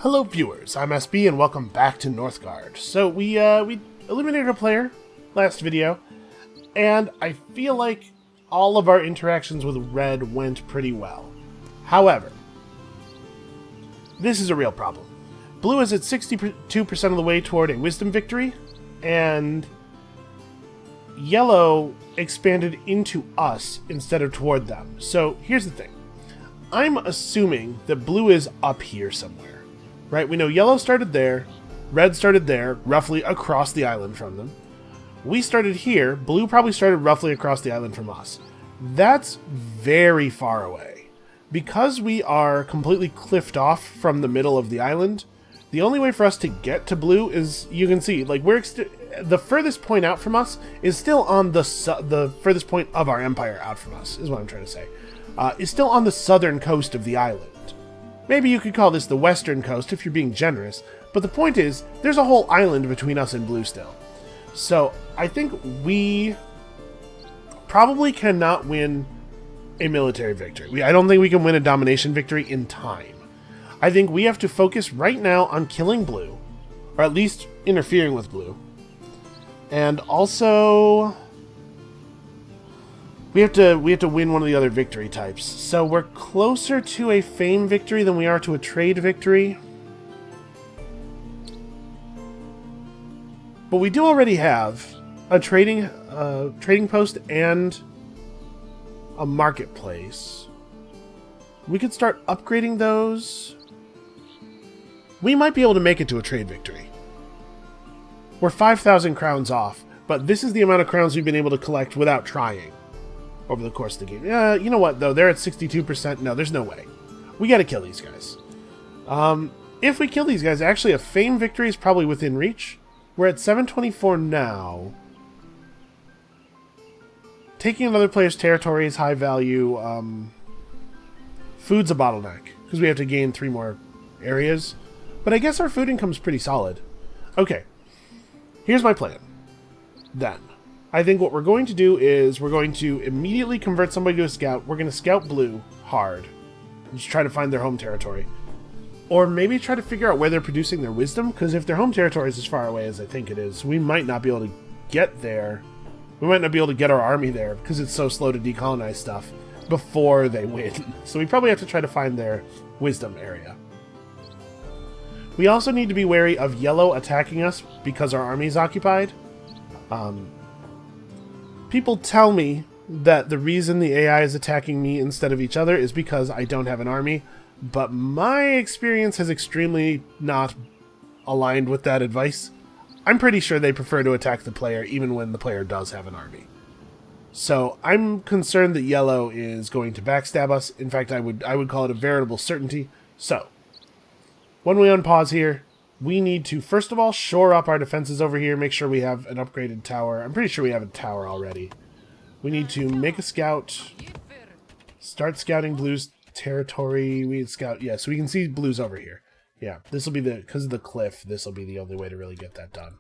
Hello viewers, I'm SB and welcome back to Northgard. So we eliminated a player last video, and I feel like all of our interactions with Red went pretty well. However, this is a real problem. Blue is at 62% of the way toward a wisdom victory, and Yellow expanded into us instead of toward them. So here's the thing. I'm assuming that Blue is up here somewhere. Right, we know Yellow started there, Red started there, roughly across the island from them. We started here, Blue probably started roughly across the island from us. That's very far away. Because we are completely cliffed off from the middle of the island, the only way for us to get to Blue is, you can see, like the furthest point out from us is still on the furthest point of our empire out from us, is what I'm trying to say. Is still on the southern coast of the island. Maybe you could call this the western coast if you're being generous, but the point is, there's a whole island between us and Blue still. So, I think we probably cannot win a military victory. I don't think we can win a domination victory in time. I think we have to focus right now on killing Blue, or at least interfering with Blue. And also, we have to win one of the other victory types. So we're closer to a fame victory than we are to a trade victory. But we do already have a trading post and a marketplace. We could start upgrading those. We might be able to make it to a trade victory. We're 5,000 crowns off, but this is the amount of crowns we've been able to collect without trying over the course of the game. You know what, though? They're at 62%. No, there's no way. We gotta kill these guys. If we kill these guys, actually a fame victory is probably within reach. We're at 724 now. Taking another player's territory is high value. Food's a bottleneck, because we have to gain 3 more areas. But I guess our food income's pretty solid. Okay. Here's my plan. Then. I think what we're going to do is we're going to immediately convert somebody to a scout. We're going to scout Blue hard. Just try to find their home territory. Or maybe try to figure out where they're producing their wisdom, because if their home territory is as far away as I think it is, we might not be able to get there. We might not be able to get our army there, because it's so slow to decolonize stuff before they win. So we probably have to try to find their wisdom area. We also need to be wary of Yellow attacking us because our army is occupied. People tell me that the reason the AI is attacking me instead of each other is because I don't have an army, but my experience has extremely not aligned with that advice. I'm pretty sure they prefer to attack the player even when the player does have an army. So I'm concerned that Yellow is going to backstab us. In fact, I would call it a veritable certainty. So, when we unpause here, we need to, first of all, shore up our defenses over here, make sure we have an upgraded tower. I'm pretty sure we have a tower already. We need to make a scout, start scouting Blue's territory. We need scout, yeah, so we can see Blue's over here. Yeah, this will be because of the cliff, this will be the only way to really get that done.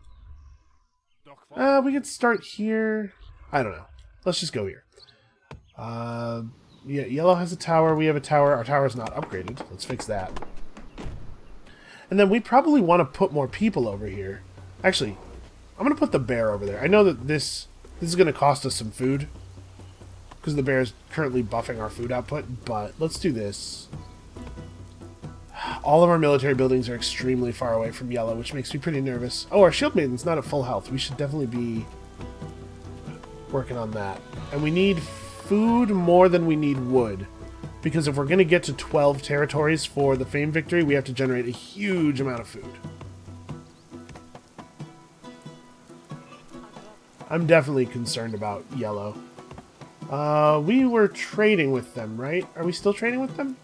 We could start here. I don't know. Let's just go here. Yeah, Yellow has a tower, we have a tower. Our tower's not upgraded. Let's fix that. And then we probably want to put more people over here. Actually, I'm going to put the bear over there. I know that this is going to cost us some food, because the bear is currently buffing our food output, but let's do this. All of our military buildings are extremely far away from Yellow, which makes me pretty nervous. Oh, our shield maiden's not at full health. We should definitely be working on that. And we need food more than we need wood. Because if we're going to get to 12 territories for the fame victory, we have to generate a huge amount of food. I'm definitely concerned about Yellow. We were trading with them, right? Are we still trading with them?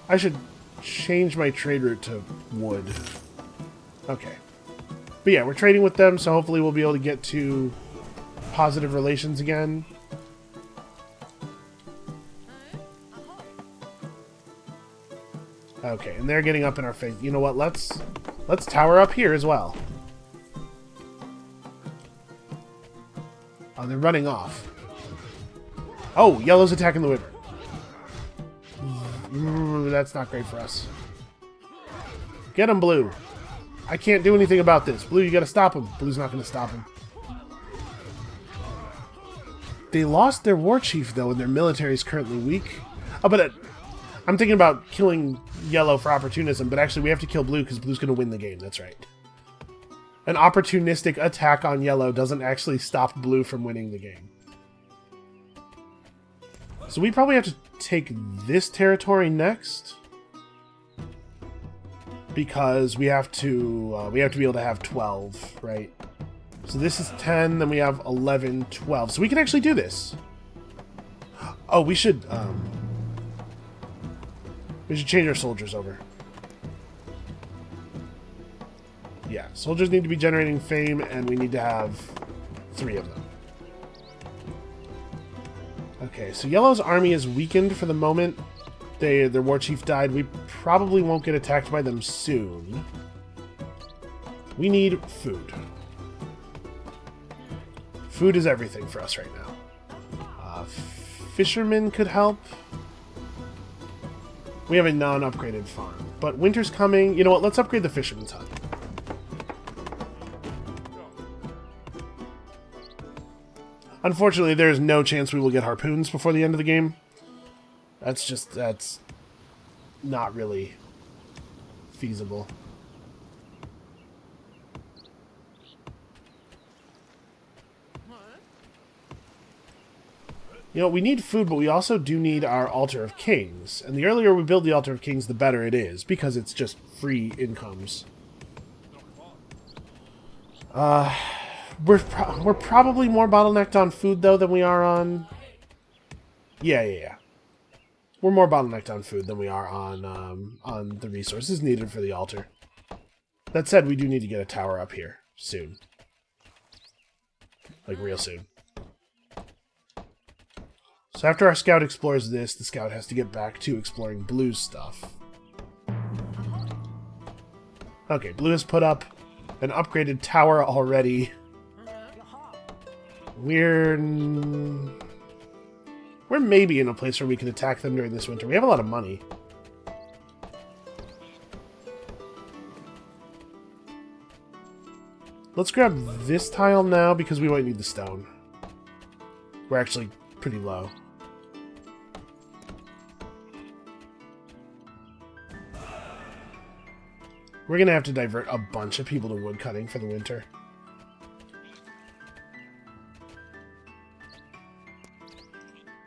I should change my trade route to wood. Okay. But yeah, we're trading with them, so hopefully we'll be able to get to positive relations again. Okay, and they're getting up in our face. You know what? Let's tower up here as well. Oh, they're running off. Oh, Yellow's attacking the Wyvern. Ooh, that's not great for us. Get him, Blue. I can't do anything about this. Blue, you gotta stop him. Blue's not gonna stop him. They lost their war chief, though, and their military is currently weak. Oh, but I'm thinking about killing Yellow for opportunism, but actually we have to kill Blue because Blue's gonna win the game. That's right. An opportunistic attack on Yellow doesn't actually stop Blue from winning the game. So we probably have to take this territory next, because we have to be able to have 12, right? So this is 10, then we have 11, 12. So we can actually do this. Oh, we should change our soldiers over. Yeah, soldiers need to be generating fame, and we need to have 3 of them. Okay, so Yellow's army is weakened for the moment. Their war chief died. We probably won't get attacked by them soon. We need food. Food is everything for us right now. Fishermen could help. We have a non-upgraded farm. But winter's coming. You know what? Let's upgrade the fisherman's hut. Unfortunately, there's no chance we will get harpoons before the end of the game. That's not really feasible. You know, we need food, but we also do need our Altar of Kings. And the earlier we build the Altar of Kings, the better it is, because it's just free incomes. We're probably more bottlenecked on food, though, than we are on... Yeah. We're more bottlenecked on food than we are on the resources needed for the altar. That said, we do need to get a tower up here soon. Like, real soon. So after our scout explores this, the scout has to get back to exploring Blue's stuff. Okay, Blue has put up an upgraded tower already. We're maybe in a place where we can attack them during this winter. We have a lot of money. Let's grab this tile now because we won't need the stone. We're actually pretty low. We're going to have to divert a bunch of people to woodcutting for the winter.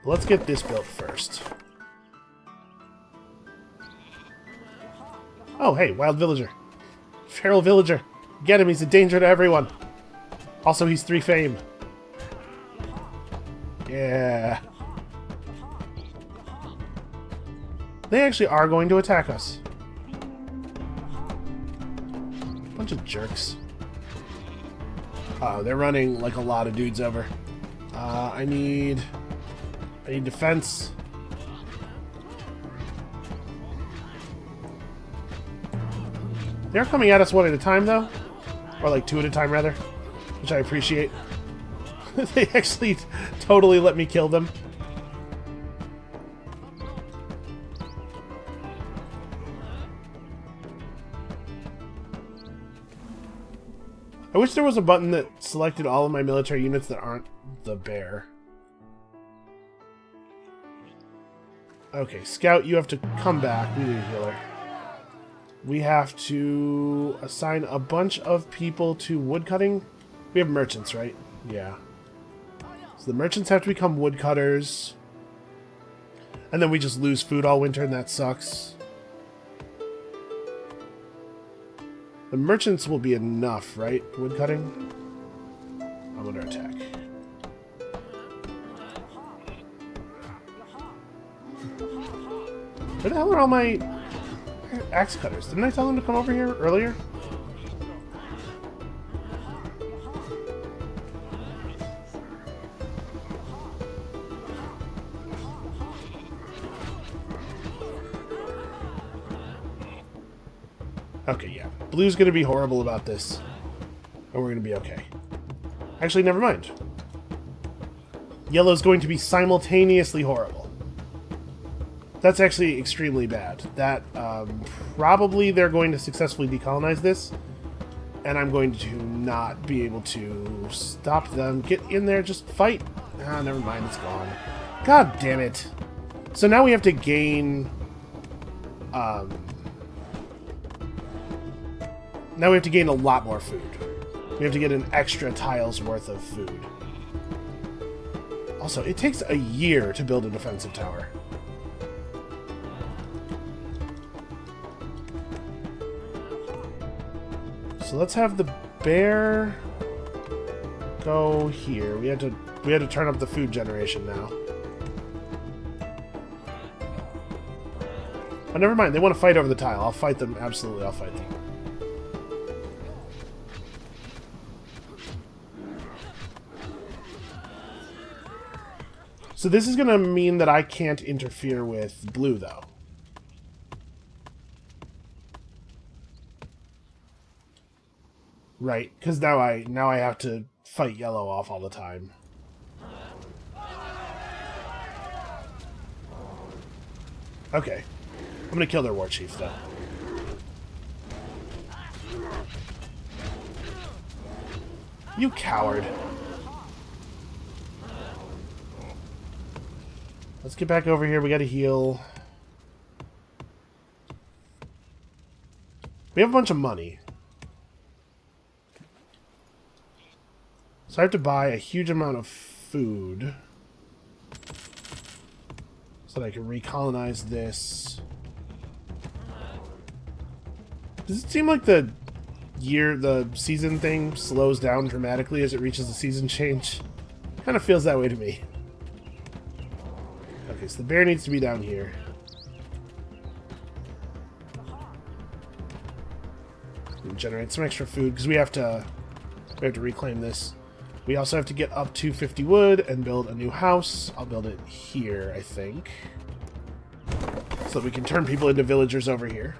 Let's get this built first. Oh, hey, wild villager. Feral villager. Get him, he's a danger to everyone. Also, he's 3 fame. Yeah. They actually are going to attack us. Bunch of jerks. Uh-oh, they're running like a lot of dudes over. I need defense. They're coming at us one at a time, though. Or like 2 at a time, rather. Which I appreciate. They actually totally let me kill them. I wish there was a button that selected all of my military units that aren't the bear. Okay, Scout, you have to come back. We need a healer. We have to assign a bunch of people to woodcutting. We have merchants, right? Yeah. So the merchants have to become woodcutters. And then we just lose food all winter, and that sucks. The merchants will be enough, right? Woodcutting? I'm under attack. Where the hell are all my axe cutters? Didn't I tell them to come over here earlier? Okay, yeah. Blue's gonna be horrible about this. And we're gonna be okay. Actually, never mind. Yellow's going to be simultaneously horrible. That's actually extremely bad. That, probably they're going to successfully decolonize this, and I'm going to not be able to stop them. Get in there, just fight. Ah, never mind, it's gone. God damn it. So now we have to gain... now we have to gain a lot more food. We have to get an extra tile's worth of food. Also, it takes a year to build a defensive tower. So let's have the bear go here. We had to turn up the food generation now. Oh, never mind. They want to fight over the tile. I'll fight them. Absolutely, I'll fight them. So this is going to mean that I can't interfere with blue, though. Right, because now I have to fight yellow off all the time. Okay. I'm going to kill their war chief, though. You coward. Let's get back over here. We gotta heal. We have a bunch of money. So I have to buy a huge amount of food so that I can recolonize this. Does it seem like the season thing slows down dramatically as it reaches the season change? Kind of feels that way to me. Okay, so the bear needs to be down here. Generate some extra food because we have to reclaim this. We also have to get up to 50 wood and build a new house. I'll build it here, I think, so that we can turn people into villagers over here.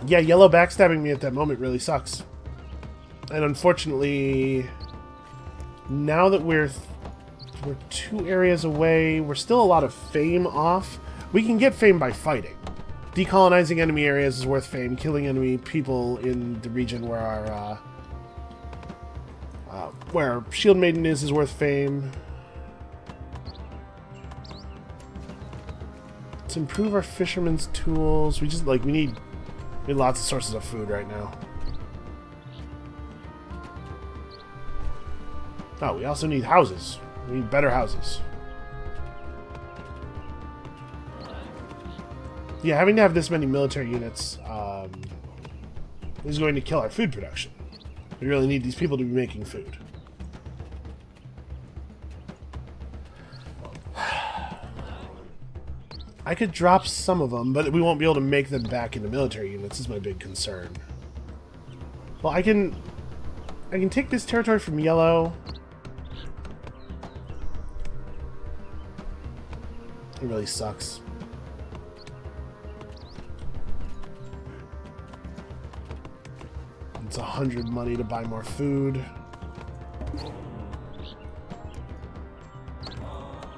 Yeah, yellow backstabbing me at that moment really sucks. And unfortunately, now that we're 2 areas away, we're still a lot of fame off. We can get fame by fighting. Decolonizing enemy areas is worth fame. Killing enemy people in the region where our Shield Maiden is worth fame. Let's improve our fisherman's tools. We need lots of sources of food right now. Oh, we also need houses. We need better houses. Yeah, having to have this many military units is going to kill our food production. We really need these people to be making food. I could drop some of them, but we won't be able to make them back into military units is my big concern. Well, I can take this territory from yellow. It really sucks. It's 100 money to buy more food.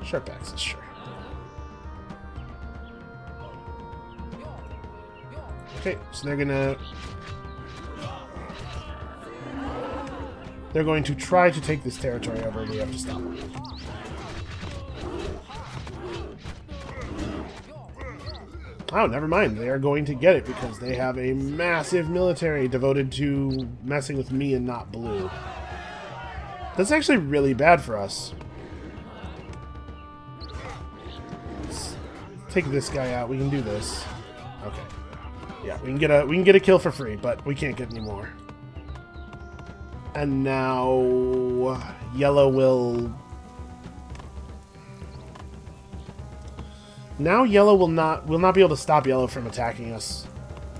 Sharp axes, sure. Okay, so they're going to try to take this territory over, and we have to stop them. Oh, never mind. They are going to get it because they have a massive military devoted to messing with me and not blue. That's actually really bad for us. Let's take this guy out. We can do this. Okay. Yeah, we can get a kill for free, but we can't get any more. And now yellow will... Now yellow will not be able to stop yellow from attacking us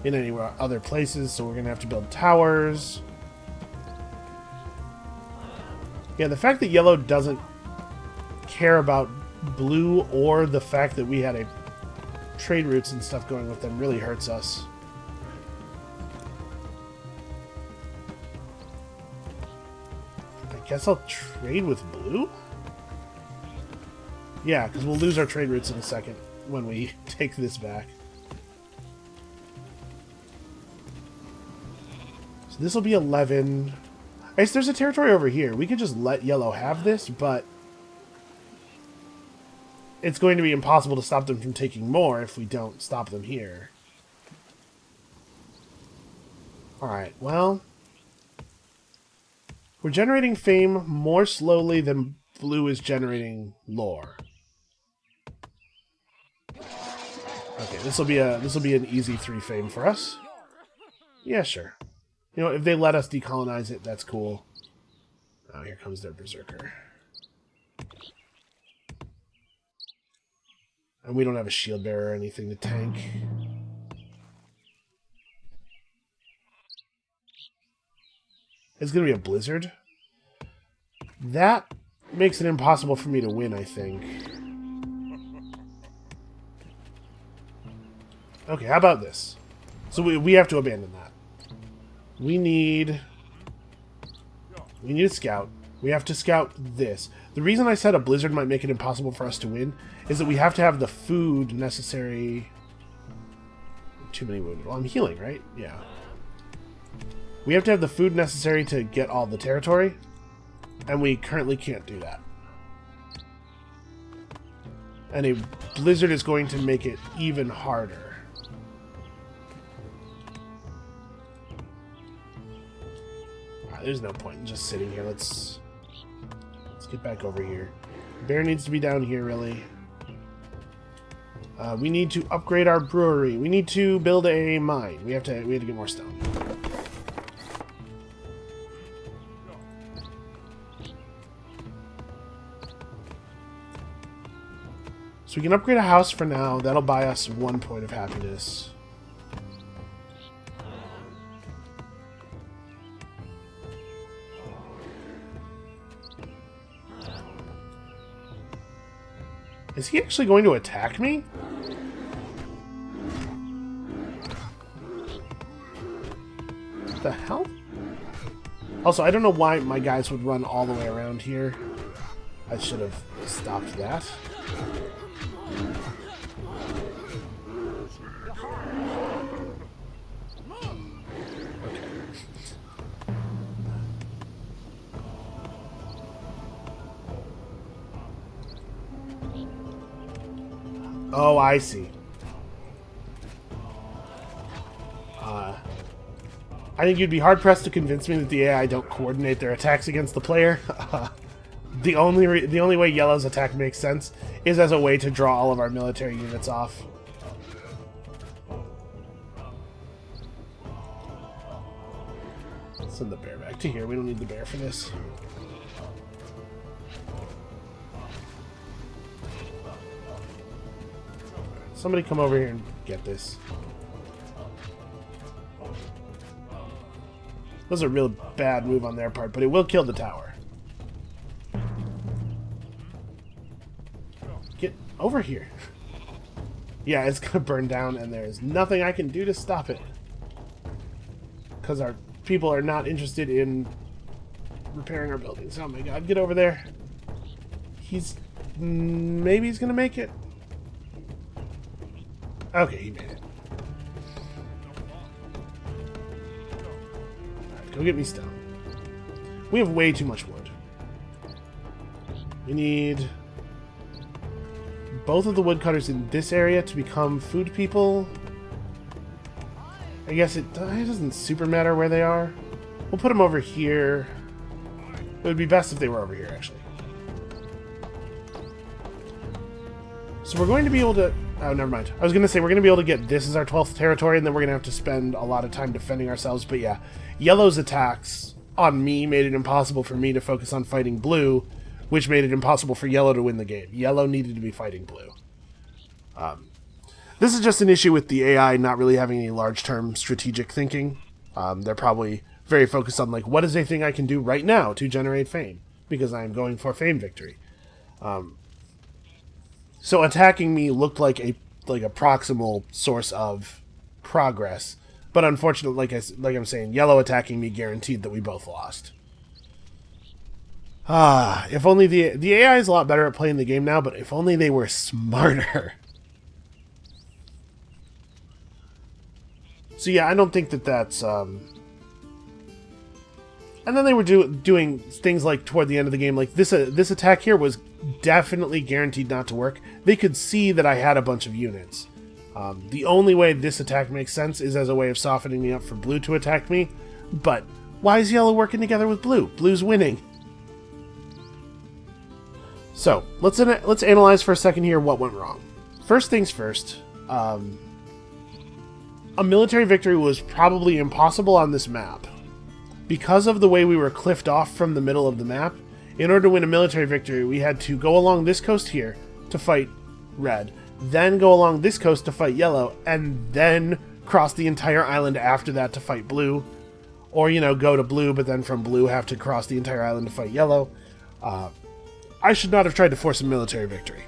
in any other places, so we're going to have to build towers. Yeah, the fact that yellow doesn't care about blue or the fact that we had a trade routes and stuff going with them really hurts us. I Guess I'll trade with blue? Yeah, because we'll lose our trade routes in a second when we take this back. So this will be 11. I guess there's a territory over here. We could just let yellow have this, but it's going to be impossible to stop them from taking more if we don't stop them here. Alright, well, we're generating fame more slowly than blue is generating lore. Okay, this will be an easy 3 fame for us. Yeah, sure. You know, if they let us decolonize it, that's cool. Oh, here comes their berserker. And we don't have a shield bearer or anything to tank. It's going to be a blizzard. That makes it impossible for me to win, I think. Okay, how about this? So we have to abandon that. We need a scout. We have to scout this. The reason I said a blizzard might make it impossible for us to win is that we have to have the food necessary. Too many wounded. Well, I'm healing, right? Yeah. We have to have the food necessary to get all the territory, and we currently can't do that. And a blizzard is going to make it even harder. Alright, there's no point in just sitting here. Let's get back over here. Bear needs to be down here, really. We need to upgrade our brewery. We need to build a mine. We have to get more stone. So we can upgrade a house for now. That'll buy us 1 point of happiness. Is he actually going to attack me? What the hell? Also, I don't know why my guys would run all the way around here. I should have stopped that. Oh, I see. I think you'd be hard-pressed to convince me that the AI don't coordinate their attacks against the player. The only way Yellow's attack makes sense is as a way to draw all of our military units off. Send the bear back to here. We don't need the bear for this. Somebody come over here and get this. That was a real bad move on their part, but it will kill the tower. Get over here. Yeah, it's gonna burn down, and there's nothing I can do to stop it. Because our people are not interested in repairing our buildings. Oh my god, get over there. Maybe he's gonna make it. Okay, he made it. Alright, go get me stone. We have way too much wood. We need both of the woodcutters in this area to become food people. I guess it doesn't super matter where they are. We'll put them over here. It would be best if they were over here, actually. So we're going to be able to... Oh, never mind. I was going to say we're going to be able to get this as our 12th territory, and then we're going to have to spend a lot of time defending ourselves. But yeah, Yellow's attacks on me made it impossible for me to focus on fighting Blue, which made it impossible for Yellow to win the game. Yellow needed to be fighting Blue. This is just an issue with the AI not really having any large-term strategic thinking. They're probably very focused on, like, what is a thing I can do right now to generate fame? Because I am going for fame victory. So attacking me looked like a proximal source of progress, but unfortunately, like I'm saying, Yellow attacking me guaranteed that we both lost. If only the AI is a lot better at playing the game now, but if only they were smarter. So yeah, I don't think that that's... And then they were doing things like toward the end of the game, like this attack here was definitely guaranteed not to work. They could see that I had a bunch of units. The only way this attack makes sense is as a way of softening me up for blue to attack me. But why is yellow working together with blue? Blue's winning. So let's analyze for a second here what went wrong. First things first. A military victory was probably impossible on this map. Because of the way we were cliffed off from the middle of the map, in order to win a military victory, we had to go along this coast here to fight red, then go along this coast to fight yellow, and then cross the entire island after that to fight blue. Or, you know, go to blue, but then from blue have to cross the entire island to fight yellow. I should not have tried to force a military victory.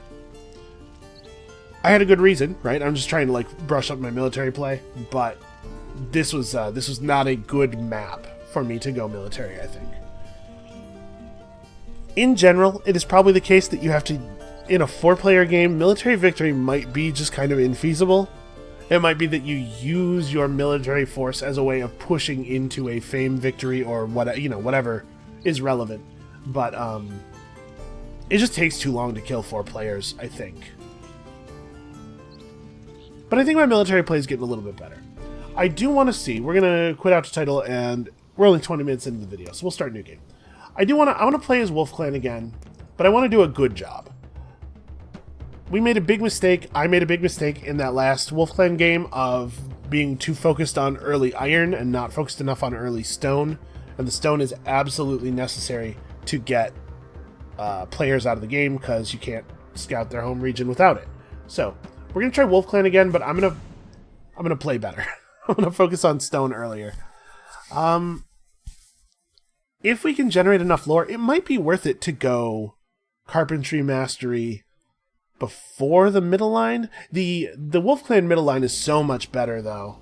I had a good reason, right? I'm just trying to, like, brush up my military play, but this was not a good map for me to go military, I think. In general, it is probably the case that you have to, in a 4-player game, military victory might be just kind of infeasible. It might be that you use your military force as a way of pushing into a fame victory or what, you know, whatever is relevant. But it just takes too long to kill 4 players, I think. But I think my military play is getting a little bit better. I do want to see, we're going to quit out to title, and we're only 20 minutes into the video, so we'll start a new game. I want to play as Wolf Clan again, but I want to do a good job. We made a big mistake, I made a big mistake in that last Wolf Clan game of being too focused on early iron and not focused enough on early stone, and the stone is absolutely necessary to get players out of the game because you can't scout their home region without it. So, we're going to try Wolf Clan again, but I'm gonna play better. I'm going to focus on stone earlier. If we can generate enough lore, it might be worth it to go Carpentry Mastery before the middle line. The Wolf Clan middle line is so much better, though.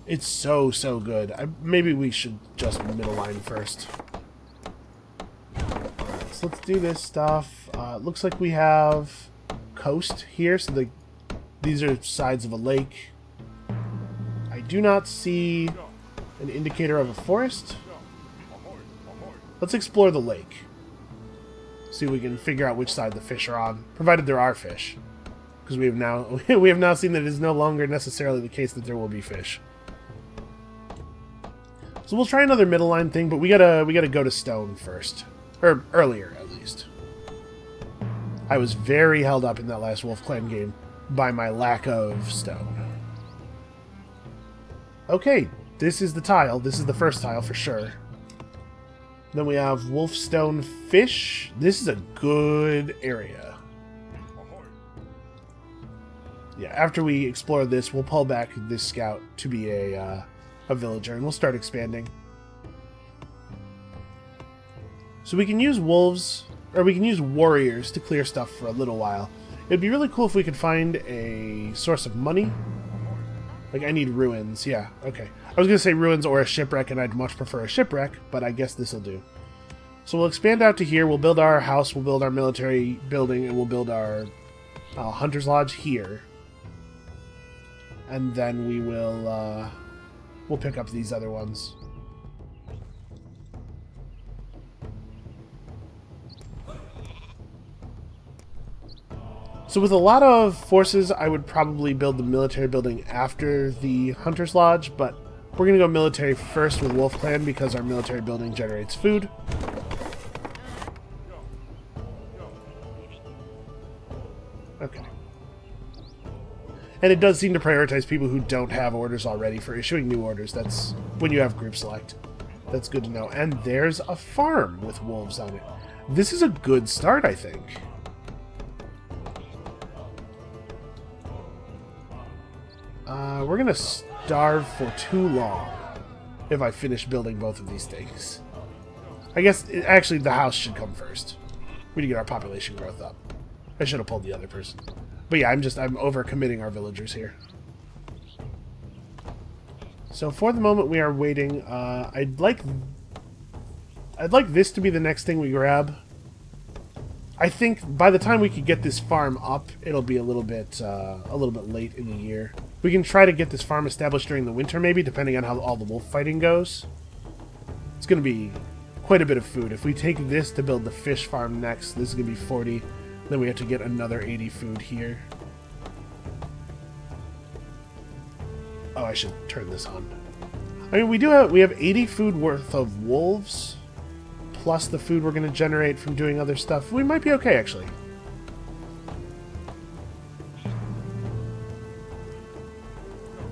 It's so good. Maybe we should just middle line first. Alright, so let's do this stuff. Looks like we have coast here, so these are sides of a lake. I do not see an indicator of a forest. Let's explore the lake. See if we can figure out which side the fish are on, provided there are fish. Because we have now seen that it is no longer necessarily the case that there will be fish. So we'll try another middle line thing, but we gotta go to stone first. Or earlier, at least. I was very held up in that last Wolf Clan game by my lack of stone. Okay, this is the tile. This is the first tile for sure. Then we have Wolfstone Fish. This is a good area. Yeah, after we explore this, we'll pull back this scout to be a villager, and we'll start expanding. So we can use wolves, or we can use warriors to clear stuff for a little while. It'd be really cool if we could find a source of money. Like, I need ruins. Yeah, okay. I was going to say ruins or a shipwreck, and I'd much prefer a shipwreck, but I guess this'll do. So we'll expand out to here. We'll build our house. We'll build our military building, and we'll build our hunter's lodge here. And then we will, we'll pick up these other ones. So with a lot of forces, I would probably build the military building after the Hunter's Lodge, but we're going to go military first with Wolf Clan because our military building generates food. Okay. And it does seem to prioritize people who don't have orders already for issuing new orders. That's when you have group select. That's good to know. And there's a farm with wolves on it. This is a good start, I think. We're going to starve for too long if I finish building both of these things. I guess, actually, the house should come first. We need to get our population growth up. I should have pulled the other person. But yeah, I'm overcommitting our villagers here. So for the moment we are waiting. I'd like this to be the next thing we grab. I think by the time we could get this farm up, it'll be a little bit late in the year. We can try to get this farm established during the winter, maybe, depending on how all the wolf fighting goes. It's going to be quite a bit of food. If we take this to build the fish farm next, this is going to be 40. Then we have to get another 80 food here. Oh, I should turn this on. I mean, we have 80 food worth of wolves, plus the food we're going to generate from doing other stuff. We might be okay, actually.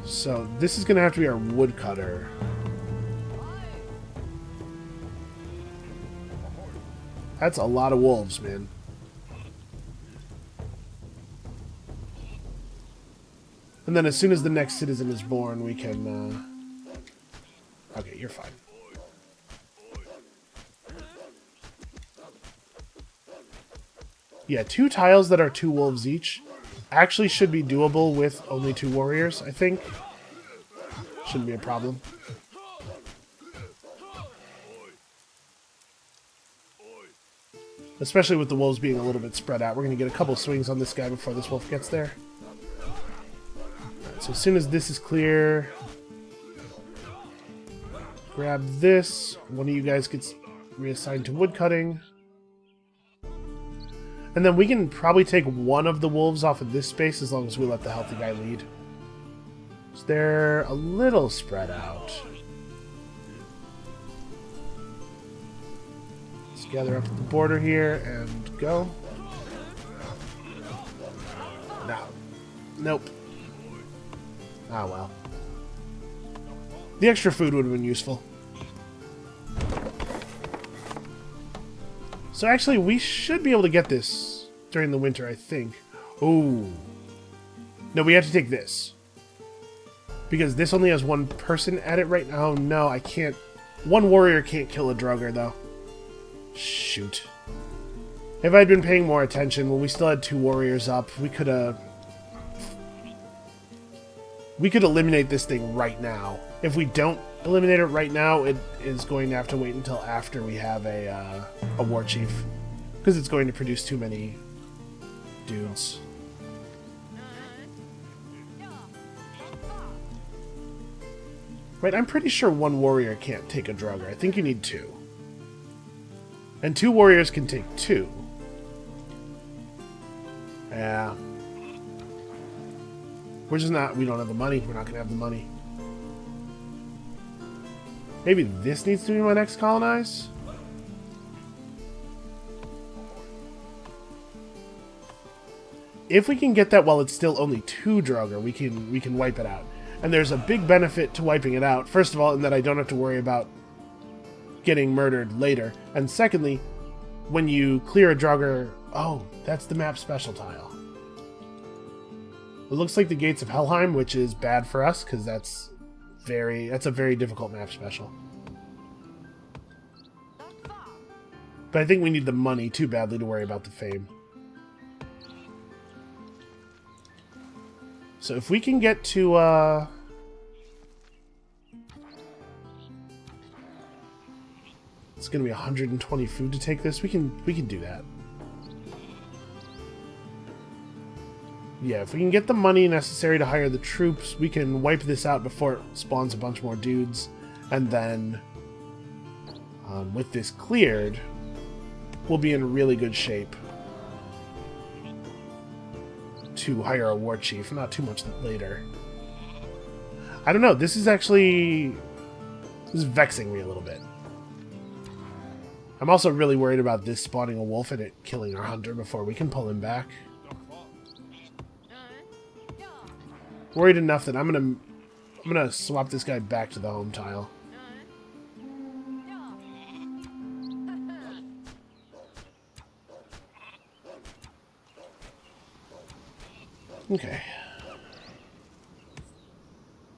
So this is going to have to be our woodcutter. That's a lot of wolves, man. And then as soon as the next citizen is born, we can... Okay, you're fine. Yeah, 2 tiles that are 2 wolves each actually should be doable with only 2 warriors, I think. Shouldn't be a problem. Especially with the wolves being a little bit spread out. We're going to get a couple swings on this guy before this wolf gets there. Right, so as soon as this is clear, grab this. One of you guys gets reassigned to woodcutting. And then we can probably take one of the wolves off of this space as long as we let the healthy guy lead. So they're a little spread out. Let's gather up at the border here and go. No. Nope. Ah, well. The extra food would have been useful. So actually, we should be able to get this during the winter, I think. Ooh. No, we have to take this. Because this only has 1 person at it right now. No, I can't. 1 warrior can't kill a Drugger, though. Shoot. If I'd been paying more attention when we still had 2 warriors up, we could eliminate this thing right now. If we don't eliminate it right now, it is going to have to wait until after we have a war chief, because it's going to produce too many dudes. Right, I'm pretty sure 1 warrior can't take a Drugger. I think you need 2. And 2 warriors can take 2. Yeah. We're just not... We don't have the money. We're not going to have the money. Maybe this needs to be my next colonize? If we can get that while it's still only 2 Drugger, we can wipe it out. And there's a big benefit to wiping it out. First of all, in that I don't have to worry about getting murdered later. And secondly, when you clear a Drugger... Oh, that's the map special tile. It looks like the Gates of Helheim, which is bad for us, because that's a very difficult map special. But I think we need the money too badly to worry about the fame. So if we can get to, it's going to be 120 food to take this. We can do that. Yeah, if we can get the money necessary to hire the troops, we can wipe this out before it spawns a bunch more dudes. And then, with this cleared, we'll be in really good shape to hire a war chief, not too much later. I don't know, this is vexing me a little bit. I'm also really worried about this spawning a wolf and it killing our hunter before we can pull him back. Worried enough that I'm gonna swap this guy back to the home tile. Okay.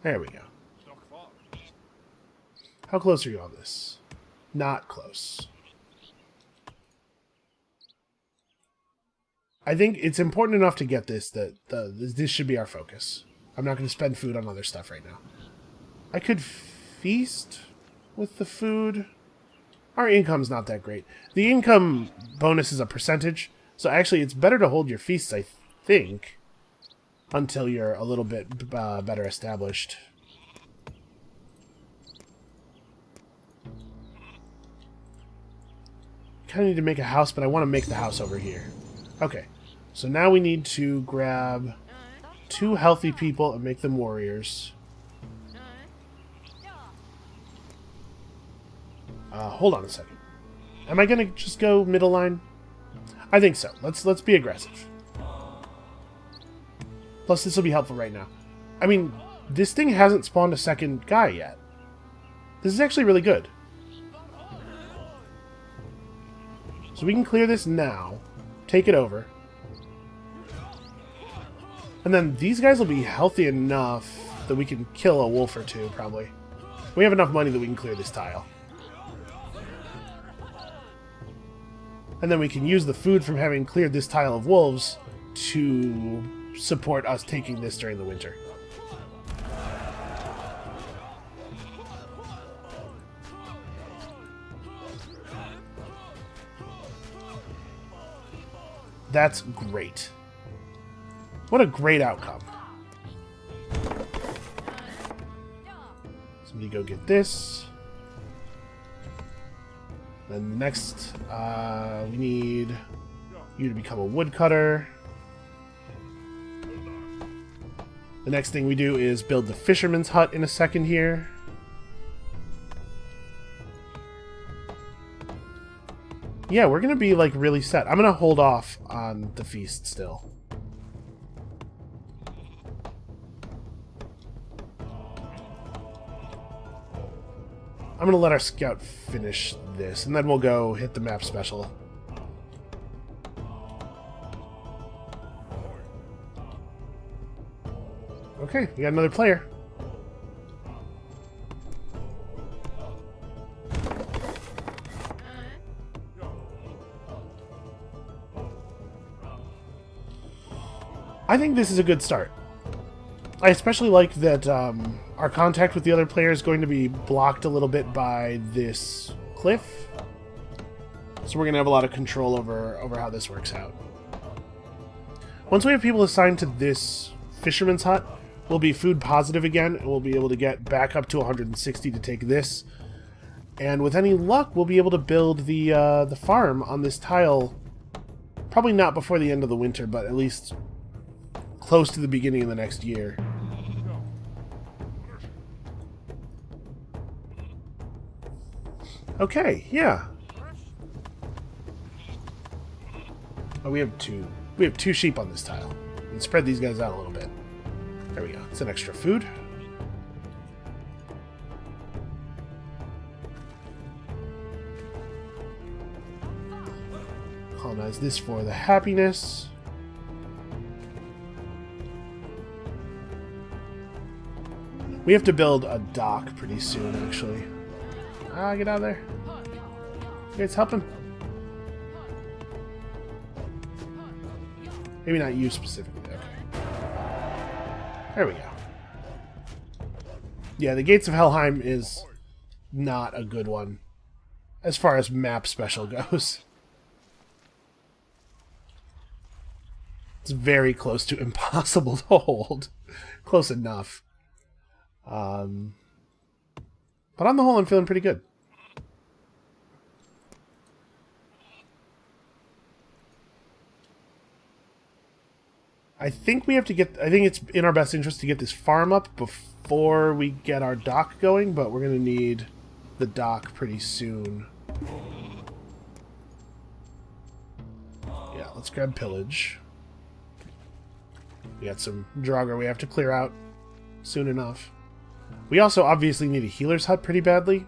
There we go. How close are you on this? Not close. I think it's important enough to get this that this should be our focus. I'm not going to spend food on other stuff right now. I could feast with the food. Our income's not that great. The income bonus is a percentage, So actually, it's better to hold your feasts, I think, until you're a little bit better established. Kind of need to make a house, but I want to make the house over here. Okay, so now we need to grab 2 healthy people and make them warriors. Hold on a second. Am I gonna just go middle line? I think so. Let's be aggressive. Plus, this will be helpful right now. I mean, this thing hasn't spawned a second guy yet. This is actually really good. So we can clear this now, take it over, and then these guys will be healthy enough that we can kill a wolf or 2, probably. We have enough money that we can clear this tile. And then we can use the food from having cleared this tile of wolves to support us taking this during the winter. That's great. What a great outcome. Somebody go get this. Then next, we need you to become a woodcutter. The next thing we do is build the fisherman's hut in a second here. Yeah, we're gonna be like really set. I'm gonna hold off on the feast still. I'm gonna let our scout finish this, and then we'll go hit the map special. Okay, we got another player. I think this is a good start. I especially like that our contact with the other player is going to be blocked a little bit by this cliff. So we're going to have a lot of control over how this works out. Once we have people assigned to this fisherman's hut, we'll be food positive again, and we'll be able to get back up to 160 to take this. And with any luck, we'll be able to build the farm on this tile, probably not before the end of the winter, but at least close to the beginning of the next year. Okay, yeah. Oh, we have two sheep on this tile. Let's spread these guys out a little bit. There we go. It's an extra food. Colonize this for the happiness. We have to build a dock pretty soon, actually. Ah, get out of there. You guys help him. Maybe not you specifically. Okay. There we go. Yeah, the Gates of Helheim is not a good one as far as map special goes. It's very close to impossible to hold. Close enough. But on the whole, I'm feeling pretty good. I think we have to get... I think it's in our best interest to get this farm up before we get our dock going, but we're going to need the dock pretty soon. Yeah, let's grab pillage. We got some Draugr we have to clear out soon enough. We also obviously need a healer's hut pretty badly.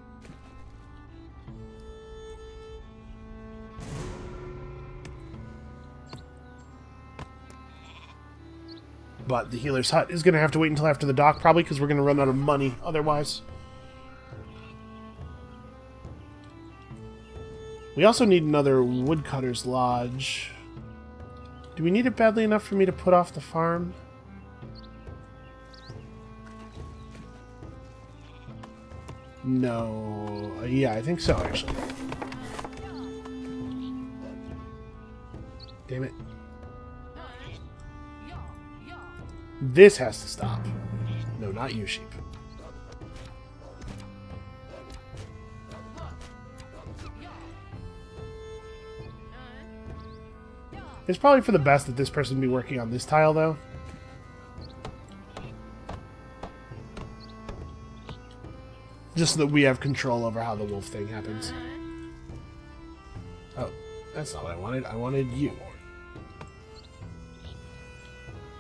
But the healer's hut is going to have to wait until after the dock, probably, because we're going to run out of money otherwise. We also need another woodcutter's lodge. Do we need it badly enough for me to put off the farm? No. Yeah, I think so, actually. Damn it. This has to stop. No, not you, sheep. It's probably for the best that this person be working on this tile, though. Just so that we have control over how the wolf thing happens. Oh, that's not what I wanted. I wanted you.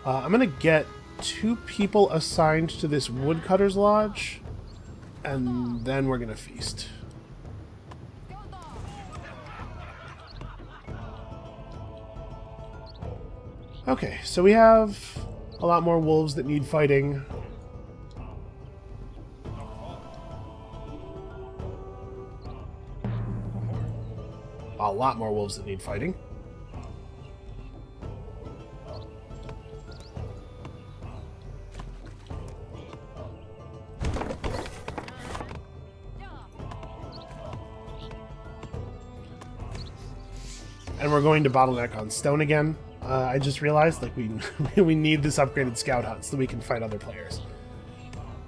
I'm going to get 2 people assigned to this woodcutter's lodge, and then we're going to feast. Okay, so we have a lot more wolves that need fighting. A lot more wolves that need fighting. And we're going to bottleneck on stone again. I just realized, like, we need this upgraded scout hut so that we can fight other players.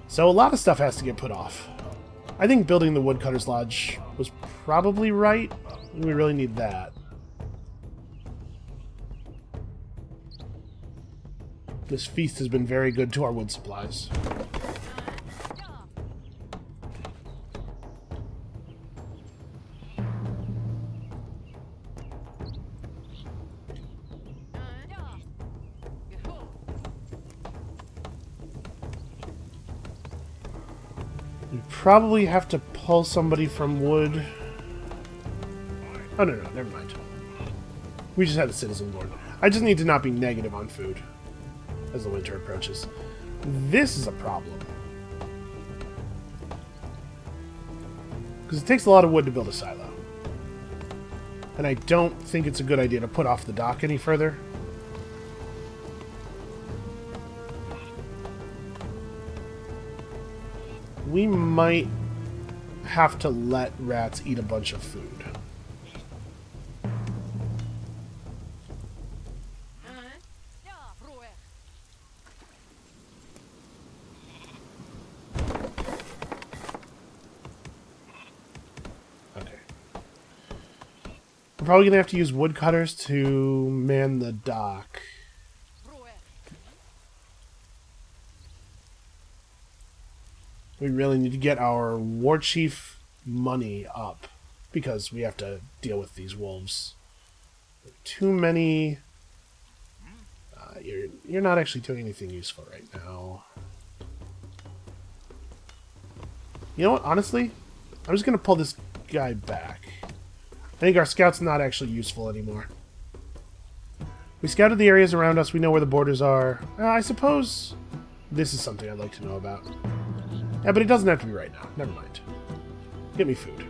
So a lot of stuff has to get put off. I think building the woodcutter's lodge was probably right. We really need that. This feast has been very good to our wood supplies. We probably have to pull somebody from wood. Oh, no, never mind. We just had a citizen board. I just need to not be negative on food as the winter approaches. This is a problem. Because it takes a lot of wood to build a silo. And I don't think it's a good idea to put off the dock any further. We might have to let rats eat a bunch of food. Okay. We're probably going to have to use woodcutters to man the dock. We really need to get our war chief money up because we have to deal with these wolves. Too many. You're not actually doing anything useful right now. You know what? Honestly, I'm just going to pull this guy back. I think our scout's not actually useful anymore. We scouted the areas around us. We know where the borders are. I suppose this is something I'd like to know about. Yeah, but it doesn't have to be right now. Never mind. Get me food.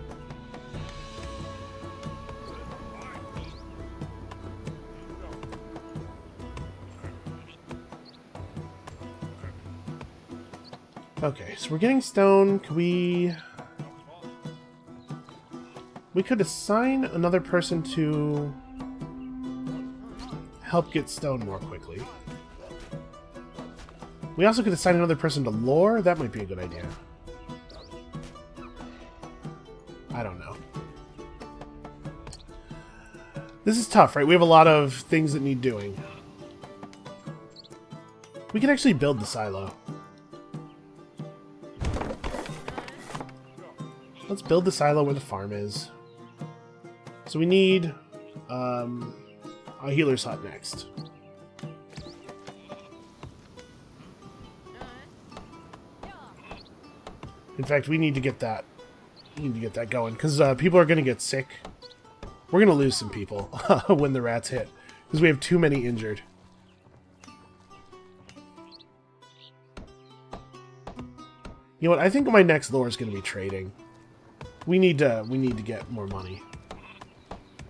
Okay, so we're getting stone. Can we could assign another person to help get stone more quickly. We also could assign another person to lore. That might be a good idea. I don't know. This is tough, right? We have a lot of things that need doing. We can actually build the silo. Let's build the silo where the farm is. So we need a healer's hut next. In fact, we need to get that. We need to get that going because people are going to get sick. We're going to lose some people when the rats hit because we have too many injured. You know what? I think my next lore is going to be trading. We need to get more money.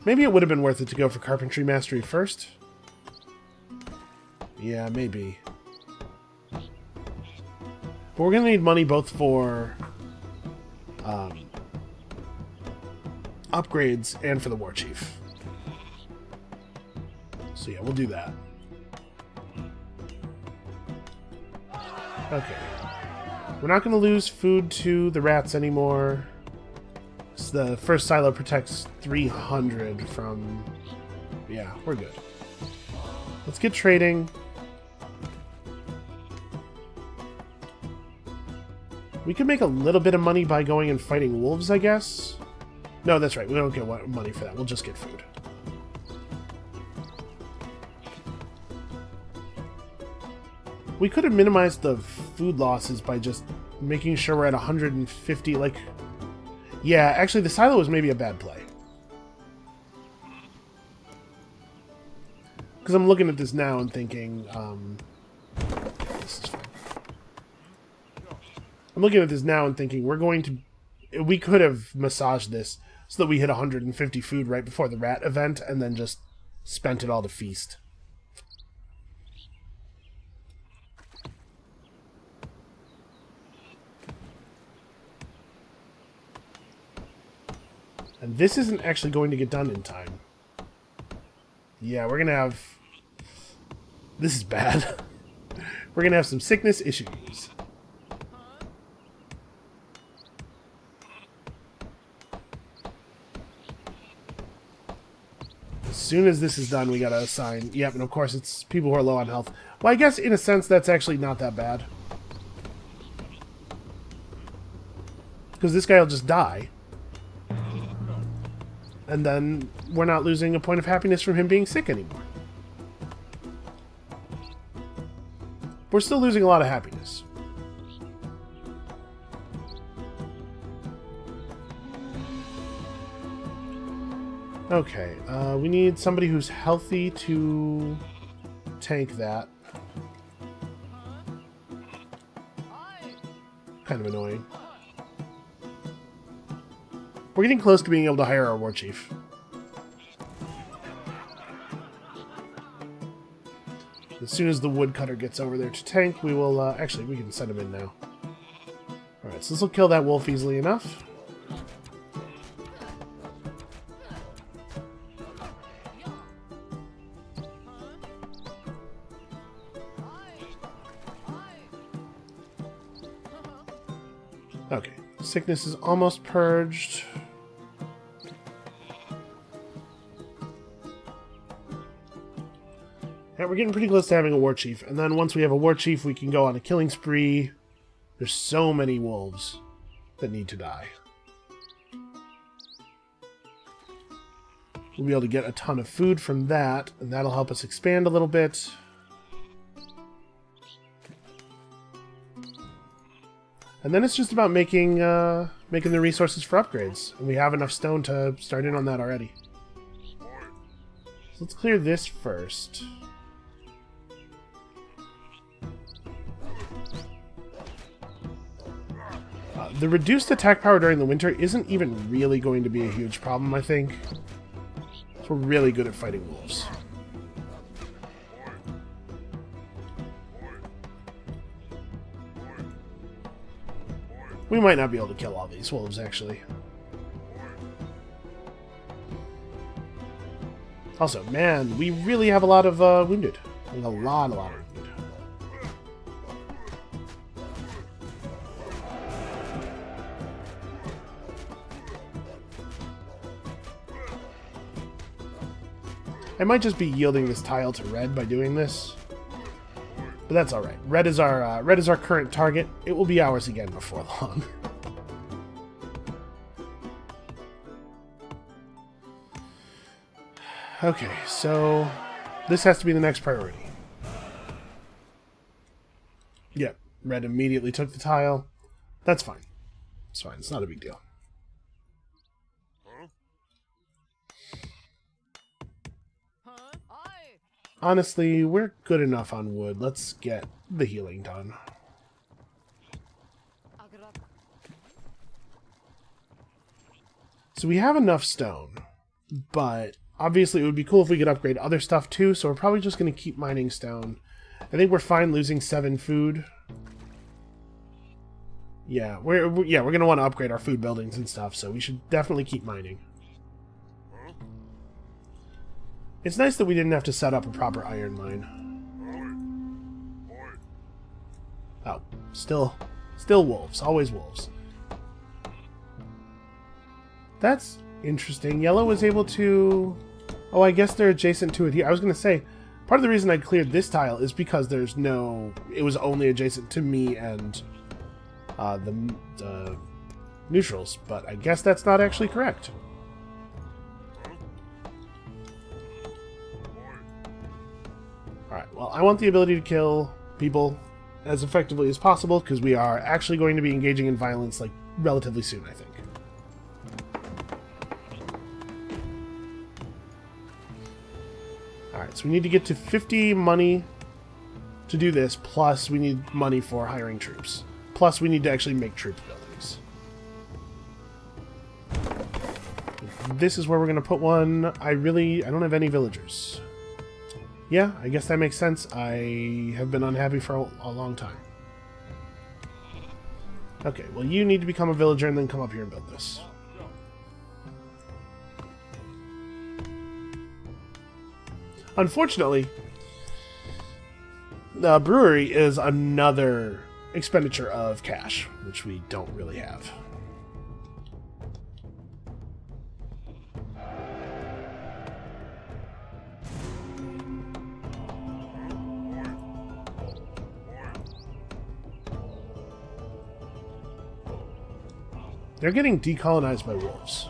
Maybe it would have been worth it to go for carpentry mastery first. Yeah, maybe. But we're going to need money both for upgrades and for the war chief. So yeah, we'll do that. Okay. We're not going to lose food to the rats anymore. So the first silo protects 300 from... Yeah, we're good. Let's get trading. We could make a little bit of money by going and fighting wolves, I guess. No, that's right. We don't get money for that. We'll just get food. We could have minimized the food losses by just making sure we're at 150, like... Yeah, actually, the silo was maybe a bad play. Because I'm looking at this now and thinking, this is fine. I'm looking at this now and thinking, we could have massaged this so that we hit 150 food right before the rat event, and then just spent it all to feast. And this isn't actually going to get done in time. Yeah, we're going to have... This is bad. We're going to have some sickness issues. As soon as this is done, we got to assign... Yep, and of course it's people who are low on health. Well, I guess in a sense that's actually not that bad. Because this guy will just die. And then we're not losing a point of happiness from him being sick anymore. We're still losing a lot of happiness. Okay, we need somebody who's healthy to tank that. Kind of annoying. We're getting close to being able to hire our war chief. As soon as the woodcutter gets over there to tank, we will... actually, we can send him in now. Alright, so this will kill that wolf easily enough. Okay, sickness is almost purged. Yeah, we're getting pretty close to having a war chief, and then once we have a war chief, we can go on a killing spree. There's so many wolves that need to die. We'll be able to get a ton of food from that, and that'll help us expand a little bit. And then it's just about making the resources for upgrades, and we have enough stone to start in on that already. So let's clear this first. The reduced attack power during the winter isn't even really going to be a huge problem, I think. We're really good at fighting wolves. We might not be able to kill all these wolves, actually. Also, man, we really have a lot of wounded. Like a lot of wounded. I might just be yielding this tile to red by doing this, but that's all right. Red is our current target. It will be ours again before long. Okay, so this has to be the next priority. Yep, red immediately took the tile. That's fine. It's fine. It's not a big deal. Honestly, we're good enough on wood. Let's get the healing done. So we have enough stone, but obviously it would be cool if we could upgrade other stuff too, so we're probably just going to keep mining stone. I think we're fine losing 7 food. Yeah, we're going to want to upgrade our food buildings and stuff, so we should definitely keep mining. It's nice that we didn't have to set up a proper iron mine. Oh, still wolves. Always wolves. That's interesting. Yellow was able to... Oh, I guess they're adjacent to it here. I was going to say, part of the reason I cleared this tile is because there's no... It was only adjacent to me and the neutrals, but I guess that's not actually correct. Alright, well, I want the ability to kill people as effectively as possible, because we are actually going to be engaging in violence, like, relatively soon, I think. Alright, so we need to get to 50 money to do this, plus we need money for hiring troops. Plus we need to actually make troop buildings. This is where we're going to put one. I don't have any villagers. Yeah, I guess that makes sense. I have been unhappy for a long time. Okay, well you need to become a villager and then come up here and build this. Unfortunately, the brewery is another expenditure of cash, which we don't really have. They're getting decolonized by wolves.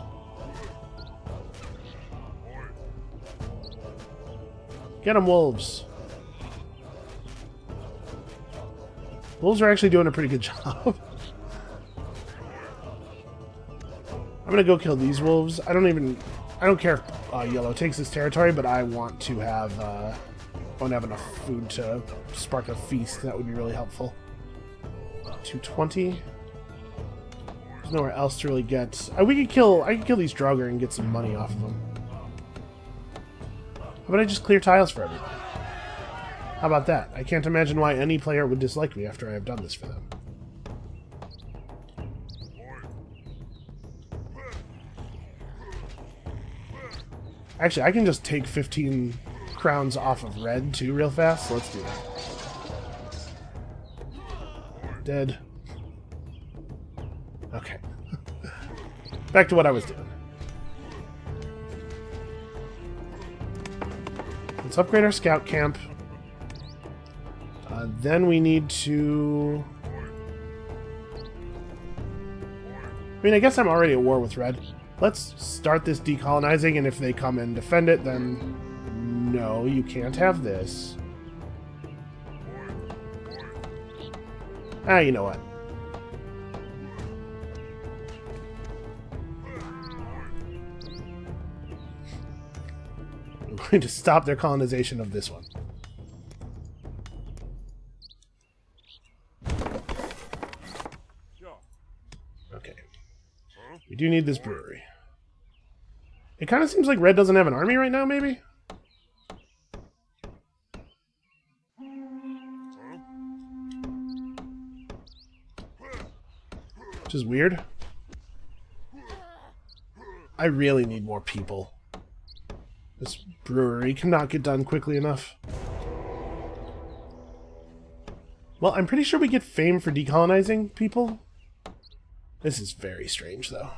Get them, wolves. Wolves are actually doing a pretty good job. I'm gonna go kill these wolves. I don't care if yellow takes this territory, but I want to have enough food to spark a feast. That would be really helpful. 220. There's nowhere else to really get. I could kill these Draugr and get some money off of them. How about I just clear tiles for everybody? How about that? I can't imagine why any player would dislike me after I have done this for them. Actually, I can just take 15 crowns off of red, too, real fast. So let's do that. Dead. Okay. Back to what I was doing. Let's upgrade our scout camp. Then we need to... I mean, I guess I'm already at war with red. Let's start this decolonizing, and if they come and defend it, then... No, you can't have this. You know what? I'm going to stop their colonization of this one. Okay. We do need this brewery. It kind of seems like red doesn't have an army right now, maybe? Which is weird. I really need more people. This brewery cannot get done quickly enough. Well, I'm pretty sure we get fame for decolonizing people. This is very strange, though.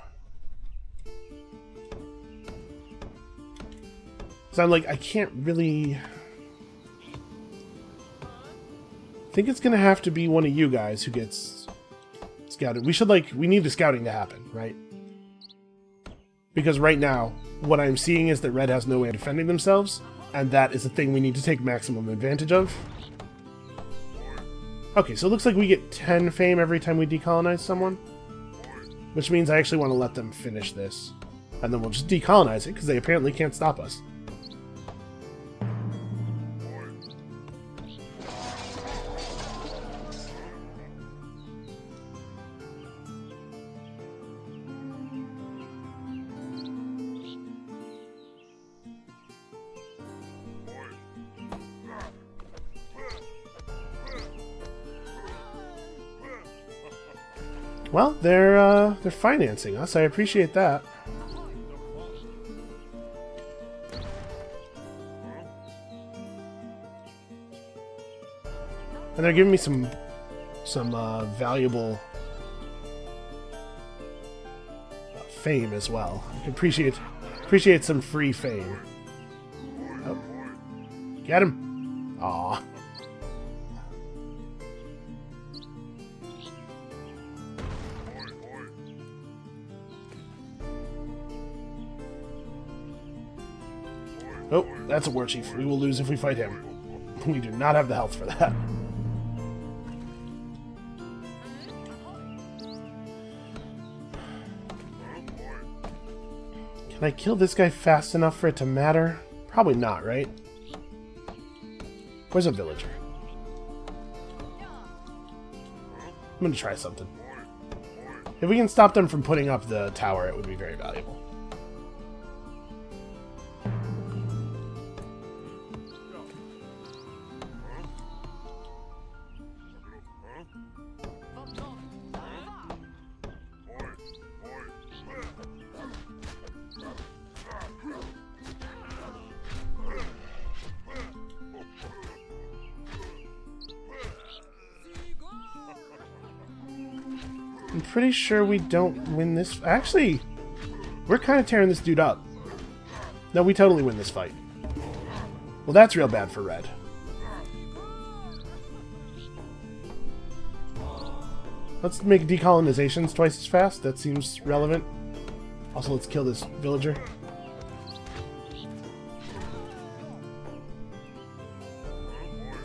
So I'm like, I can't really... I think it's gonna have to be one of you guys who gets scouted. We need the scouting to happen, right? Because right now, what I'm seeing is that red has no way of defending themselves, and that is a thing we need to take maximum advantage of. Okay, so it looks like we get 10 fame every time we decolonize someone. Which means I actually want to let them finish this. And then we'll just decolonize it, because they apparently can't stop us. Well, they're financing us. I appreciate that. And they're giving me some valuable fame as well. Appreciate some free fame. Oh. Get him! Aw. Oh, that's a war chief. We will lose if we fight him. We do not have the health for that. Can I kill this guy fast enough for it to matter? Probably not, right? Where's a villager? I'm gonna try something. If we can stop them from putting up the tower, it would be very valuable. I'm pretty sure we don't win this. Actually, we're kind of tearing this dude up. No, we totally win this fight. Well, that's real bad for red. Let's make decolonizations twice as fast. That seems relevant. Also, let's kill this villager.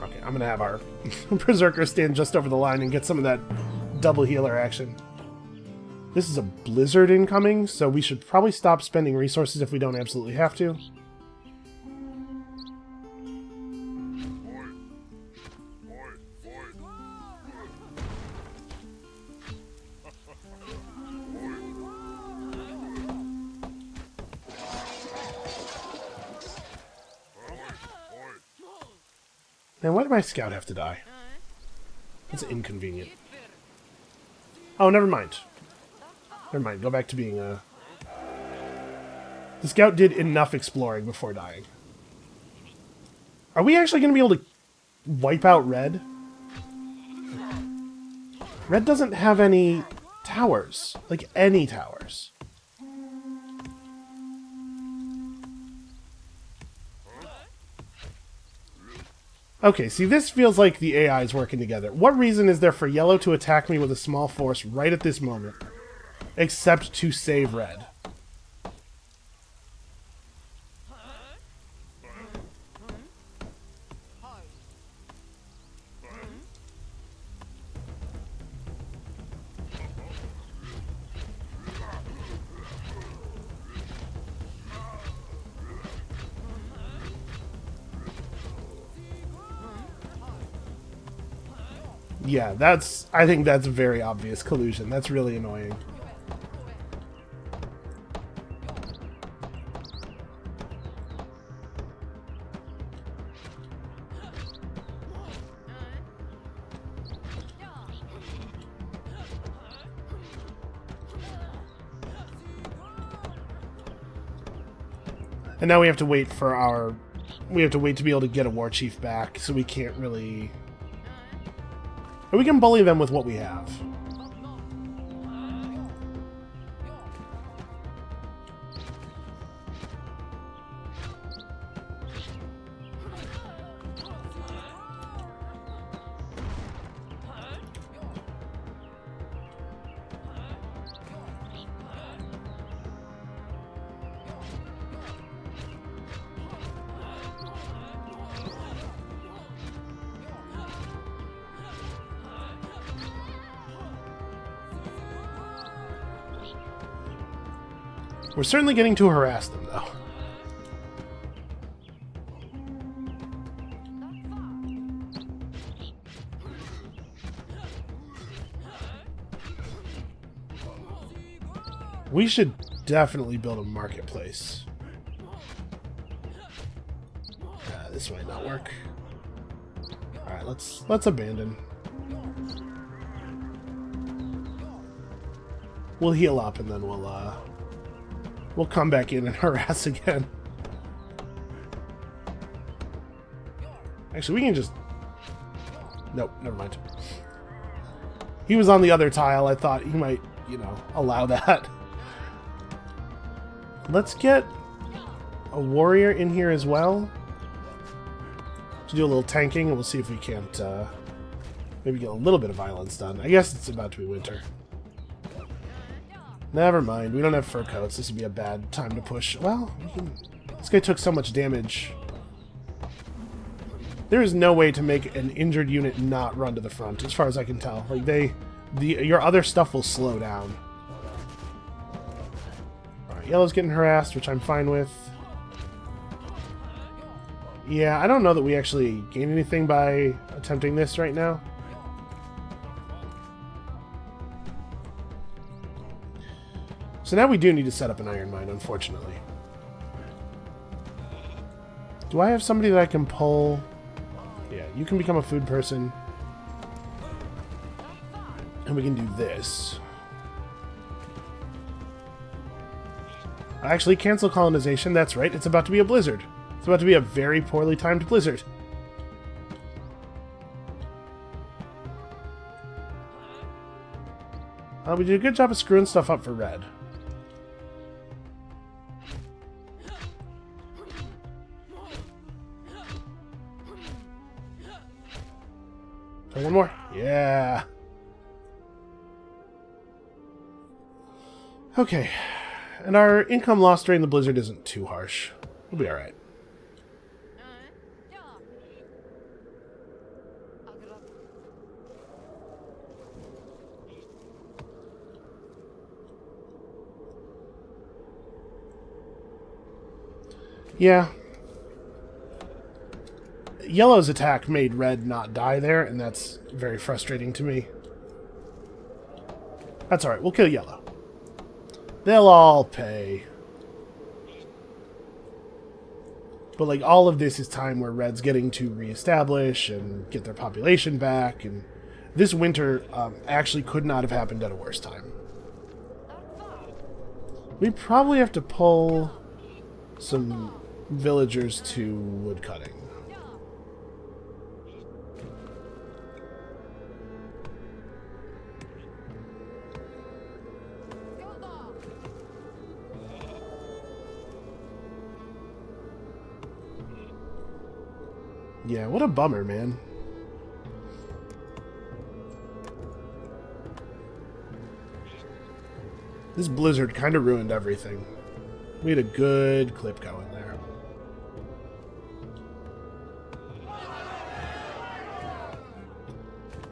Okay, I'm gonna have our berserker stand just over the line and get some of that double healer action. This is a blizzard incoming, so we should probably stop spending resources if we don't absolutely have to. Man, why did my scout have to die? That's inconvenient. Oh, never mind. Never mind. Go back to being a... The scout did enough exploring before dying. Are we actually going to be able to wipe out red? Red doesn't have any towers. Like, any towers. Okay, see, this feels like the AI is working together. What reason is there for yellow to attack me with a small force right at this moment? Except to save red. Yeah, I think that's a very obvious collusion. That's really annoying. And now we have to wait for our... We have to wait to be able to get a war chief back, so we can't really... But we can bully them with what we have. We're certainly getting to harass them, though. We should definitely build a marketplace. This might not work. Alright, let's abandon. We'll heal up and then we'll come back in and harass again. Actually, we can just... Nope, never mind. He was on the other tile. I thought he might, you know, allow that. Let's get a warrior in here as well to do a little tanking, and we'll see if we can't maybe get a little bit of violence done. I guess it's about to be winter. Never mind. We don't have fur coats. This would be a bad time to push. Well, this guy took so much damage. There is no way to make an injured unit not run to the front, as far as I can tell. Like, your other stuff will slow down. Alright, yellow's getting harassed, which I'm fine with. Yeah, I don't know that we actually gain anything by attempting this right now. So now we do need to set up an iron mine, unfortunately. Do I have somebody that I can pull? Yeah, you can become a food person. And we can do this. Actually, cancel colonization. That's right. It's about to be a blizzard. It's about to be a very poorly timed blizzard. We did a good job of screwing stuff up for red. One more. Yeah. Okay. And our income loss during the blizzard isn't too harsh. We'll be alright. Yeah. Yellow's attack made red not die there, and that's very frustrating to me. That's alright, we'll kill yellow. They'll all pay. But, like, all of this is time where red's getting to reestablish and get their population back, and this winter actually could not have happened at a worse time. We probably have to pull some villagers to woodcutting. Yeah, what a bummer, man. This blizzard kind of ruined everything. We had a good clip going there.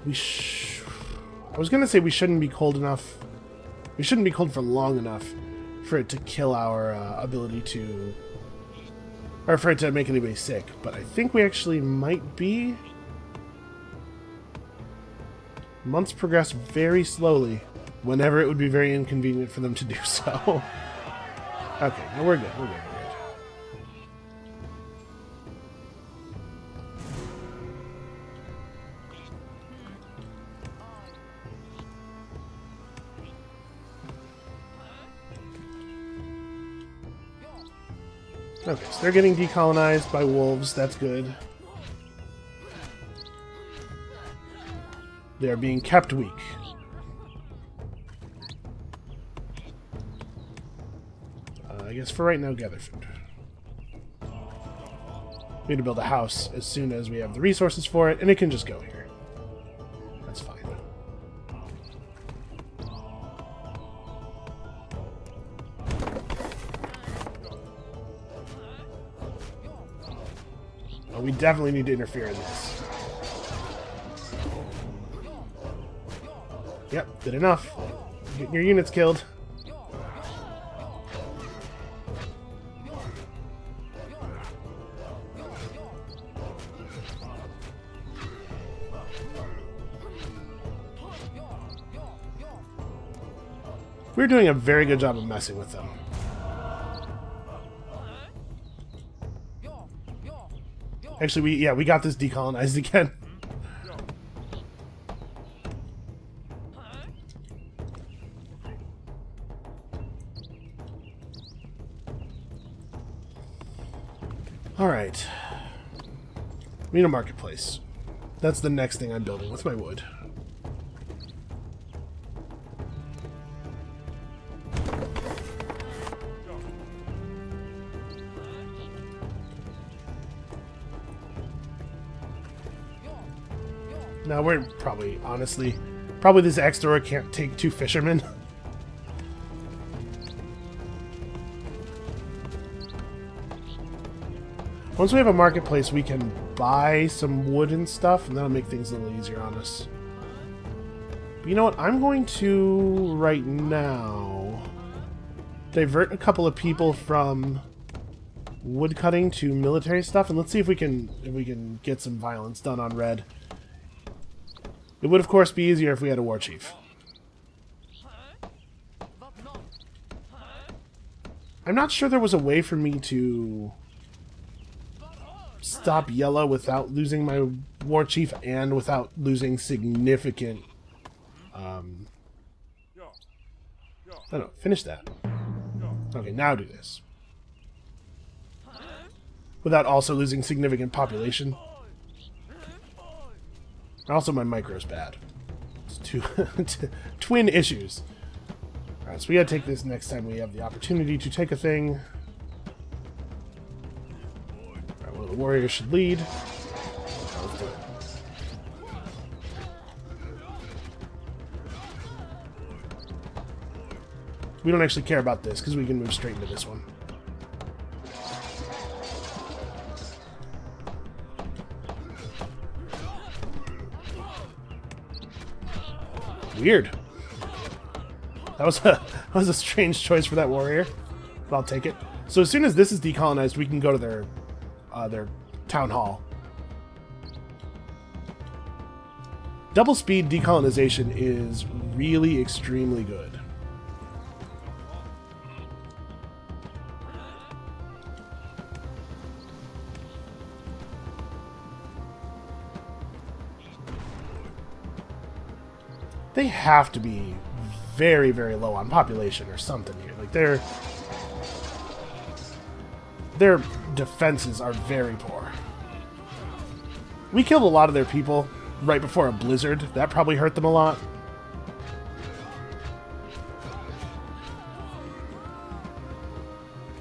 I was gonna say we shouldn't be cold enough. We shouldn't be cold for long enough for it to kill our ability to... or for it to make anybody sick, but I think we actually might be. Months progress very slowly, whenever it would be very inconvenient for them to do so. Okay, no, we're good, we're good, we're good. Okay, so they're getting decolonized by wolves. That's good. They're being kept weak. I guess for right now, gather food. We need to build a house as soon as we have the resources for it, and it can just go here. That's fine. We definitely need to interfere in this. Yep, good enough. Getting your units killed. We're doing a very good job of messing with them. Actually, we got this decolonized again. Alright. We need a marketplace. That's the next thing I'm building with my wood. Now we're probably, honestly, this axe thrower can't take 2 fishermen. Once we have a marketplace, we can buy some wood and stuff, and that'll make things a little easier on us. But you know what? I'm going to, right now, divert a couple of people from wood cutting to military stuff, and let's see if we can get some violence done on Red. It would, of course, be easier if we had a war chief. I'm not sure there was a way for me to stop yellow without losing my war chief and without losing significant... I don't know, finish that. Okay, now do this. Without also losing significant population. Also, my micro's bad. It's two twin issues. Alright, so we gotta take this next time we have the opportunity to take a thing. Alright, well, the warrior should lead. Let's do it. We don't actually care about this, because we can move straight into this one. Weird. That was a strange choice for that warrior, but I'll take it. So as soon as this is decolonized, we can go to their town hall. Double speed decolonization is really extremely good. They have to be very, very low on population or something here. Like, their defenses are very poor. We killed a lot of their people right before a blizzard. That probably hurt them a lot.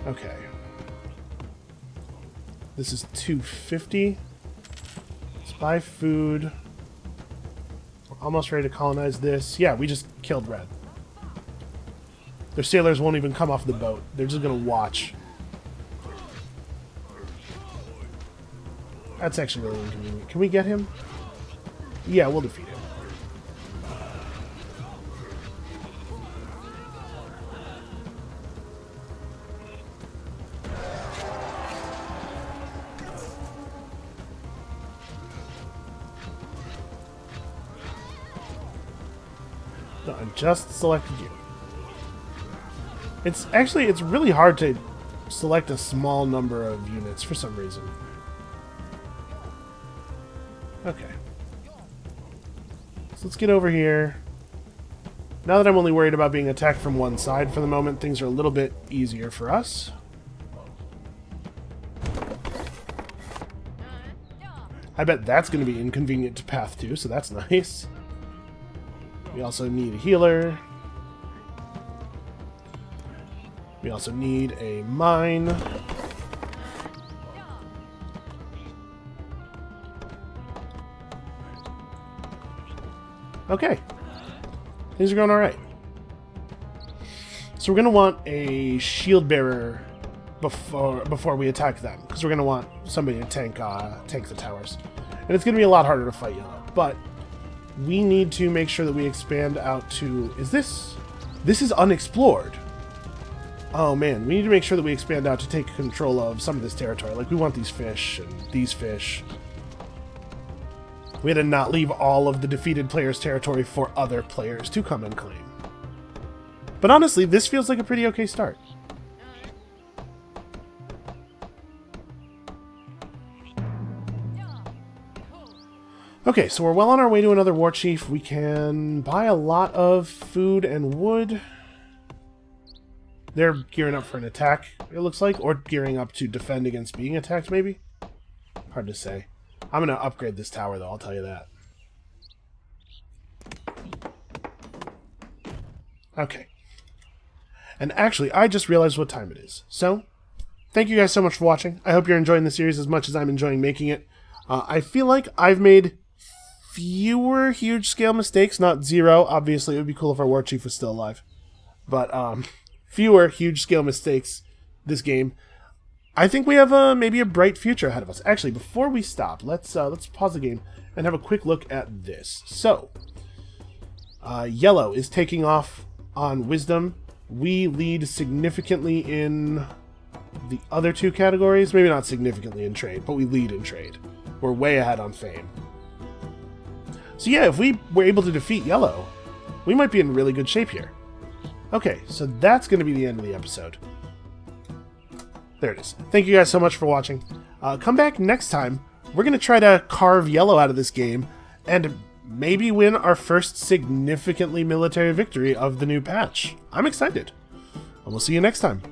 Okay. This is 250. Let's buy food. Almost ready to colonize this. Yeah, we just killed Red. Their sailors won't even come off the boat. They're just gonna watch. That's actually really inconvenient. Can we get him? Yeah, we'll defeat him. No, I just selected you. It's really hard to select a small number of units for some reason. Okay. So let's get over here. Now that I'm only worried about being attacked from one side for the moment, things are a little bit easier for us. I bet that's going to be inconvenient to path to, so that's nice. We also need a healer. We also need a mine. Okay. Things are going alright. So we're going to want a shield bearer before we attack them, because we're going to want somebody to tank the towers. And it's going to be a lot harder to fight yellow, but we need to make sure that we expand out to... This is unexplored. Oh man, we need to make sure that we expand out to take control of some of this territory. Like, we want these fish and these fish. We had to not leave all of the defeated players' territory for other players to come and claim. But honestly, this feels like a pretty okay start. Okay, so we're well on our way to another war chief. We can buy a lot of food and wood. They're gearing up for an attack, it looks like, or gearing up to defend against being attacked, maybe? Hard to say. I'm going to upgrade this tower, though, I'll tell you that. Okay. And actually, I just realized what time it is. So, thank you guys so much for watching. I hope you're enjoying the series as much as I'm enjoying making it. I feel like I've made fewer huge-scale mistakes, not zero. Obviously, it would be cool if our war chief was still alive. But, fewer huge-scale mistakes this game. I think we have maybe a bright future ahead of us. Actually, before we stop, let's pause the game and have a quick look at this. So, yellow is taking off on wisdom. We lead significantly in the other two categories. Maybe not significantly in trade, but we lead in trade. We're way ahead on fame. So yeah, if we were able to defeat yellow, we might be in really good shape here. Okay, so that's going to be the end of the episode. There it is. Thank you guys so much for watching. Come back next time. We're going to try to carve yellow out of this game and maybe win our first significantly military victory of the new patch. I'm excited. And we'll see you next time.